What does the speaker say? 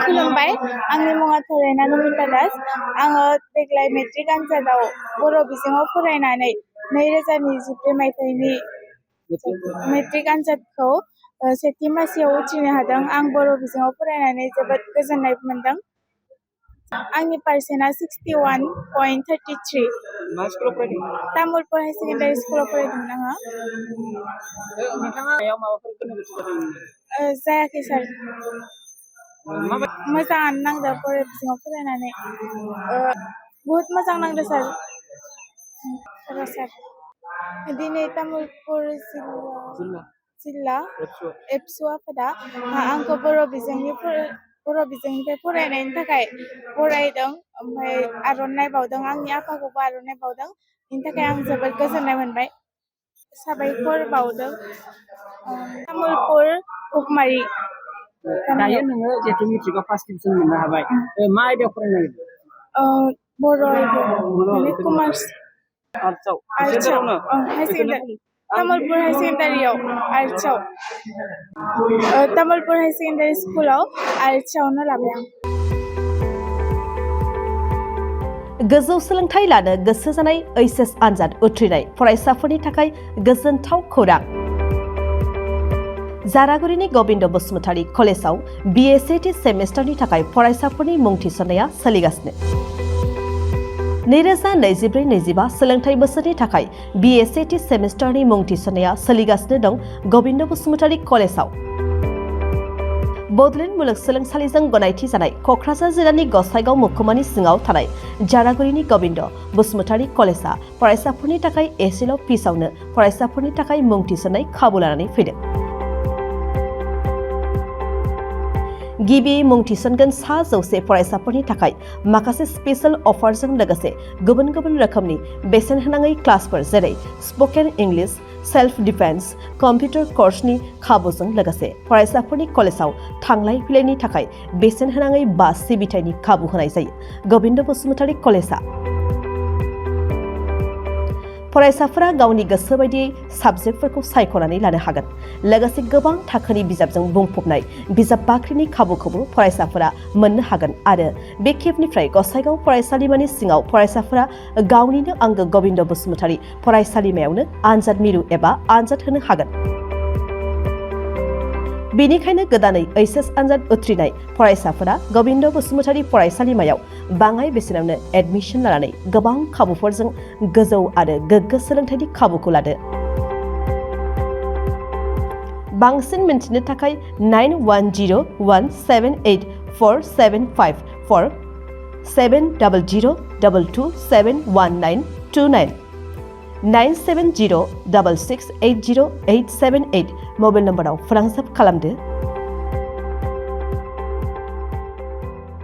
खुलुमबाय आंनि मुङा थरेना नमिता दास आङो देग्लाय मेट्रिक आनजादाव बर' बिजोङाव फरायनानै 2023 मायथाइनि मेट्रिक आनजादखौ सेथि मासियाव उथ्रिनो हादों। आं बर' बिजोङाव फरायनानै जोबोद गोजोननाय मोनदों। आंनि पार्सेन्टआ 61.33। मा स्कुलाव फरायदों? तामुलपुर हाई सेकेन्डारि स्कुलाव फरायदोंमोन आङो। नोंथाङा आयाव माबाफोर गोनो गोथो जादोंमोन? जायाखै सार। माबायदि मोजाङानो नांदों बर' बिजोङाव फरायनानै। बुहुत मोजां नांदों सार। दिनै तामुलपुर जिल्ला एबसु आफादा आंखौ बर' बिजोंनिफ्राय फरायनायनि थाखाय बरायदों, ओमफ्राय आर'नाइ बाउदों, आंनि आफाखौबो आर'नाइ बाउदों। बेनि थाखाय आं जोबोद गोजोननाय मोनबाय। साबायखर बाउदों तामुलपुर हुकमारि। दायो नोङो जिहेथु मेट्रिकआव फार्स्ट डिभिजन मोननो हाबाय, मा आयदायाव फरायनो नागिरदों? बर' आयदायाव माने कमार्स। आर्टसआव हाई सेकेन्डारि तामुलपुर हाई सेकेन्डारियाव आर्टसआव। तामुलपुर हाई सेकेन्डारि स्कुलाव आर्टसआवनो लाबाय आं। गोजौ सोलोंथाइ लानो गोसो जानाय ओइचएस आनजाद उथ्रिनाय फरायसाफोरनि थाखाय गोजोनथाव खौरां। जारागुरिनि गबिन्द बसुमतारी कलेजाव BSc सेमेस्टारनि थाखाय फरायसाफोरनि मुं थिसननाया सोलिगासिनो। 2024-25 सोलोंथाइ बोसोरनि थाखाय BSc सेमेस्टारनि मुं थिसननाया सोलिगासिनो दं गबिन्द बसुमतारी कलेजाव। बड'लेण्ड मुलुगसोलोंसालिजों गनायथि जानाय क'क्राझार जिल्लानि गसाइगाव महकुमानि सिङाव थानाय जारागुरिनि गबिन्द बसुमतारी कलेजआ फरायसाफोरनि थाखाय एसेल' फिसावनो फरायसाफोरनि थाखाय मुं थिसननाय खाबु लानानै फैदों। गिबि मुं थिसनगोन 100 फरायसाफोरनि थाखाय माखासे स्पेशल अफारजों लोगोसे गुबुन गुबुन रोखोमनि बेसेन होनाङै क्लासफोर जेरै spoken English, self defence, computer कर्सनि खाबुजों लोगोसे फरायसाफोरनि कलेजाव थांलाय फैलायनि थाखाय बेसेन होनाङै बास सिबिथायनि खाबु होनाय जायो। गबिन्द बसुमतारी कलेजआ फरायसाफोरा गावनि गोसो बायदियै साबजेक्टफोरखौ सायख'नानै लानो हागोन। लोगोसे गोबां थाखोनि बिजाबजों बुंफबनाय बिजाब बाख्रिनि खाबुखौबो फरायसाफोरा मोननो हागोन आरो बे खेबनिफ्राय गसाइगाव फरायसालिमानि सिङाव फरायसाफोरा गावनिनो आंगो गबिन्द बसुमतारी फरायसालिमायावनो आनजाद मिरु एबा आनजाद होनो हागोन। बेनिखायनो गोदानै ओइचएस आनजाद उथ्रिनाय फरायसाफोरा गबिन्द बसुमतारी फरायसालिमायाव बाङाय बेसेनावनो एडमिसन लानानै गोबां खाबुफोरजों गोजौ आरो गोग्गो सोलोंथाइनि खाबुखौ लादो। बांसिन मिन्थिनो थाखाय 9101784754 7002271929 97066808778 मबाइल नम्बराव फोनांजाब खालामदो।